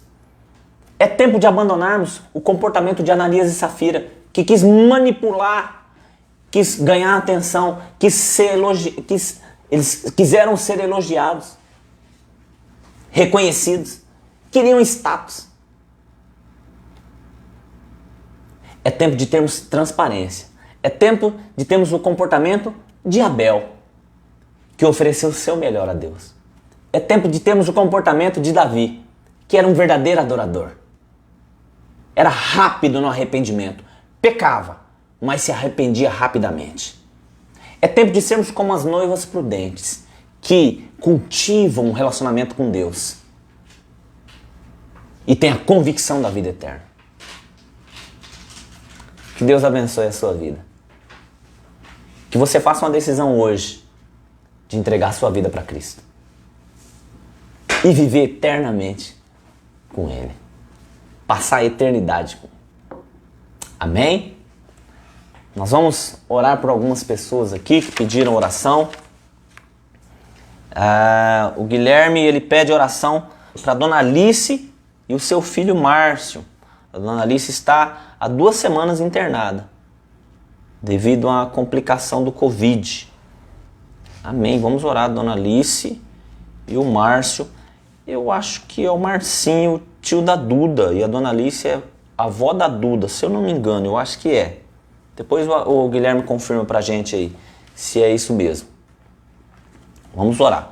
É tempo de abandonarmos o comportamento de Ananias e Safira, que quis manipular, quis ganhar atenção, eles quiseram ser elogiados, reconhecidos, queriam status. É tempo de termos transparência. É tempo de termos o comportamento de Abel, que ofereceu o seu melhor a Deus. É tempo de termos o comportamento de Davi, que era um verdadeiro adorador. Era rápido no arrependimento. Pecava, mas se arrependia rapidamente. É tempo de sermos como as noivas prudentes, que cultivam um relacionamento com Deus e têm a convicção da vida eterna. Que Deus abençoe a sua vida. Que você faça uma decisão hoje de entregar sua vida para Cristo e viver eternamente com Ele. Passar a eternidade com Ele. Amém? Nós vamos orar por algumas pessoas aqui que pediram oração. O Guilherme, ele pede oração para a Dona Alice e o seu filho Márcio. A Dona Alice está há 2 semanas internada devido a uma complicação do Covid. Amém. Vamos orar a Dona Alice e o Márcio. Eu acho que é o Marcinho, tio da Duda, e a Dona Alice é a avó da Duda, se eu não me engano, eu acho que é. Depois o Guilherme confirma pra gente aí se é isso mesmo. Vamos orar.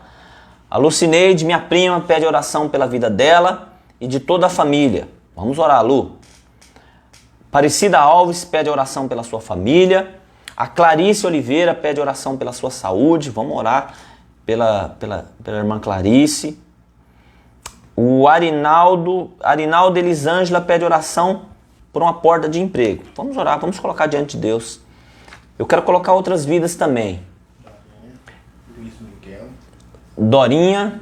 A Lucineide, minha prima, pede oração pela vida dela e de toda a família. Vamos orar, Lu. Aparecida Alves pede oração pela sua família. A Clarice Oliveira pede oração pela sua saúde. Vamos orar pela irmã Clarice. O Arinaldo Elisângela pede oração por uma porta de emprego. Vamos orar, vamos colocar diante de Deus. Eu quero colocar outras vidas também. Luiz Miguel. Dorinha.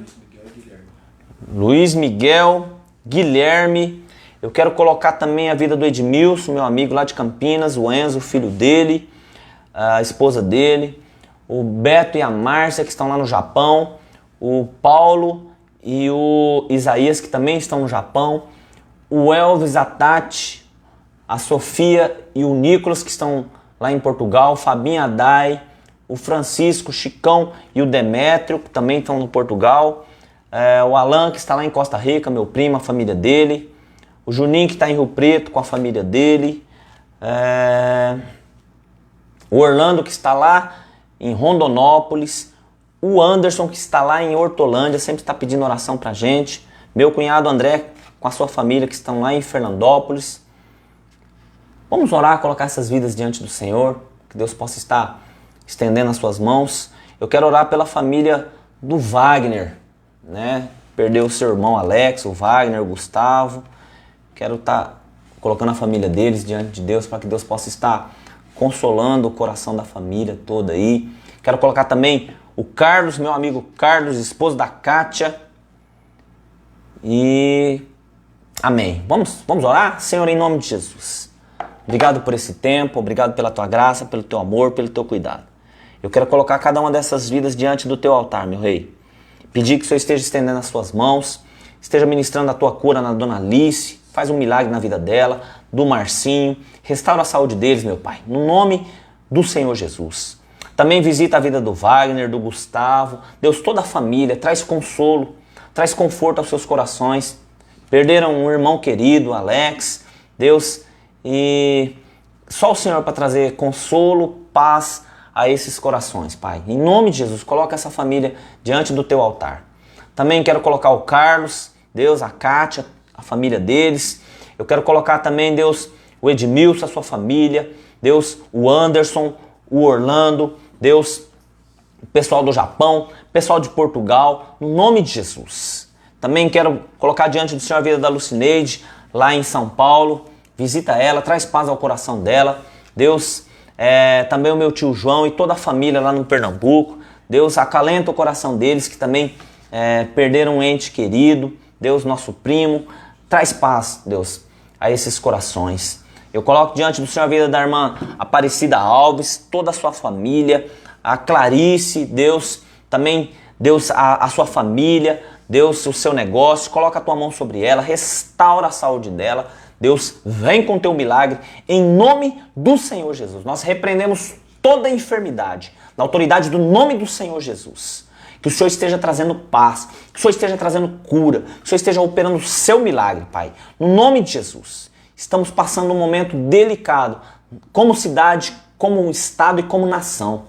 Luiz Miguel. Guilherme. Eu quero colocar também a vida do Edmilson, meu amigo lá de Campinas, o Enzo, o filho dele, a esposa dele, o Beto e a Márcia que estão lá no Japão, o Paulo e o Isaías que também estão no Japão, o Elvis, a Tati, a Sofia e o Nicolas que estão lá em Portugal, Fabinha Adai, o Francisco, o Chicão e o Demétrio que também estão no Portugal, o Alan que está lá em Costa Rica, meu primo, a família dele, o Juninho que está em Rio Preto com a família dele, o Orlando que está lá em Rondonópolis, o Anderson que está lá em Hortolândia, sempre está pedindo oração pra gente, meu cunhado André com a sua família que estão lá em Fernandópolis. Vamos orar, colocar essas vidas diante do Senhor, que Deus possa estar estendendo as suas mãos. Eu quero orar pela família do Wagner, né? Perdeu o seu irmão Alex, o Wagner, o Gustavo. Quero estar colocando a família deles diante de Deus para que Deus possa estar consolando o coração da família toda aí. Quero colocar também o Carlos, meu amigo Carlos, esposo da Kátia. E amém. Vamos orar? Senhor, em nome de Jesus. Obrigado por esse tempo, obrigado pela tua graça, pelo teu amor, pelo teu cuidado. Eu quero colocar cada uma dessas vidas diante do teu altar, meu rei. Pedir que o Senhor esteja estendendo as suas mãos, esteja ministrando a tua cura na Dona Alice, faz um milagre na vida dela, do Marcinho, restaura a saúde deles, meu Pai, no nome do Senhor Jesus. Também visita a vida do Wagner, do Gustavo, Deus, toda a família, traz consolo, traz conforto aos seus corações. Perderam um irmão querido, Alex, Deus, e só o Senhor para trazer consolo, paz a esses corações, Pai. Em nome de Jesus, coloca essa família diante do teu altar. Também quero colocar o Carlos, Deus, a Kátia, a família deles. Eu quero colocar também, Deus, o Edmilson, a sua família. Deus, o Anderson, o Orlando. Deus, o pessoal do Japão, pessoal de Portugal, no nome de Jesus. Também quero colocar diante do Senhor a vida da Lucineide, lá em São Paulo. Visita ela, traz paz ao coração dela. Deus, também o meu tio João e toda a família lá no Pernambuco. Deus, acalenta o coração deles que também perderam um ente querido. Deus, nosso primo, traz paz, Deus, a esses corações. Eu coloco diante do Senhor a vida da irmã Aparecida Alves, toda a sua família, a Clarice, Deus, também, Deus, a sua família, Deus, o seu negócio, coloca a tua mão sobre ela, restaura a saúde dela. Deus, vem com o teu milagre, em nome do Senhor Jesus. Nós repreendemos toda a enfermidade, na autoridade do nome do Senhor Jesus. Que o Senhor esteja trazendo paz, que o Senhor esteja trazendo cura, que o Senhor esteja operando o seu milagre, Pai. No nome de Jesus. Estamos passando um momento delicado, como cidade, como estado e como nação.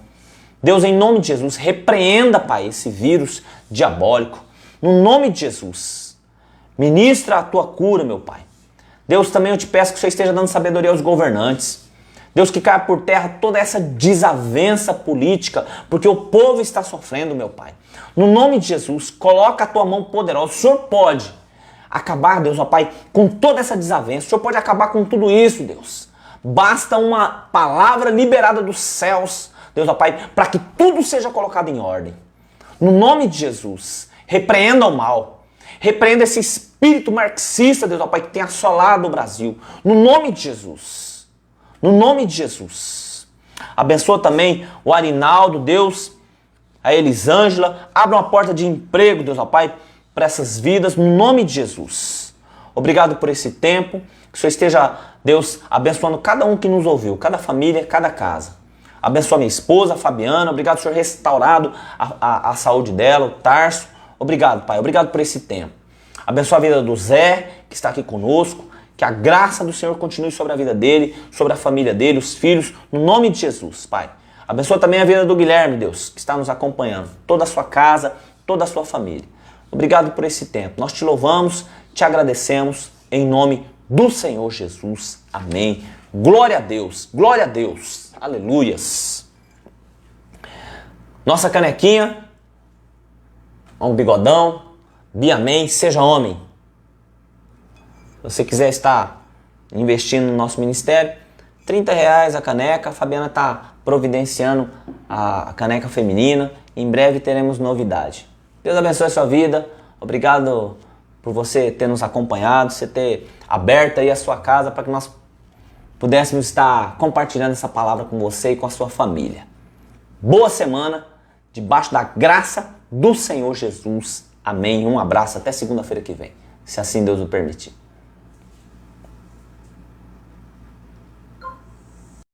Deus, em nome de Jesus, repreenda, Pai, esse vírus diabólico. No nome de Jesus. Ministra a tua cura, meu Pai. Deus, também eu te peço que o Senhor esteja dando sabedoria aos governantes. Deus, que caia por terra toda essa desavença política, porque o povo está sofrendo, meu Pai. No nome de Jesus, coloca a tua mão poderosa. O Senhor pode acabar, Deus, ó Pai, com toda essa desavença. O Senhor pode acabar com tudo isso, Deus. Basta uma palavra liberada dos céus, Deus, ó Pai, para que tudo seja colocado em ordem. No nome de Jesus, repreenda o mal. Repreenda esse espírito marxista, Deus, ó Pai, que tem assolado o Brasil. No nome de Jesus. No nome de Jesus. Abençoa também o Arinaldo, Deus, a Elisângela. Abra uma porta de emprego, Deus, ó Pai, para essas vidas, no nome de Jesus. Obrigado por esse tempo. Que o Senhor esteja, Deus, abençoando cada um que nos ouviu, cada família, cada casa. Abençoa minha esposa, a Fabiana. Obrigado, Senhor, restaurado a saúde dela, o Tarso. Obrigado, Pai. Obrigado por esse tempo. Abençoa a vida do Zé, que está aqui conosco. Que a graça do Senhor continue sobre a vida dele, sobre a família dele, os filhos, no nome de Jesus, Pai. Abençoa também a vida do Guilherme, Deus, que está nos acompanhando. Toda a sua casa, toda a sua família. Obrigado por esse tempo. Nós te louvamos, te agradecemos, em nome do Senhor Jesus. Amém. Glória a Deus. Glória a Deus. Aleluias. Nossa canequinha. Um bigodão. Amém. Seja homem. Se você quiser estar investindo no nosso ministério, R$30 a caneca. A Fabiana está providenciando a caneca feminina. Em breve teremos novidade. Deus abençoe a sua vida. Obrigado por você ter nos acompanhado, você ter aberto aí a sua casa para que nós pudéssemos estar compartilhando essa palavra com você e com a sua família. Boa semana, debaixo da graça do Senhor Jesus. Amém. Um abraço, até segunda-feira que vem, se assim Deus o permitir.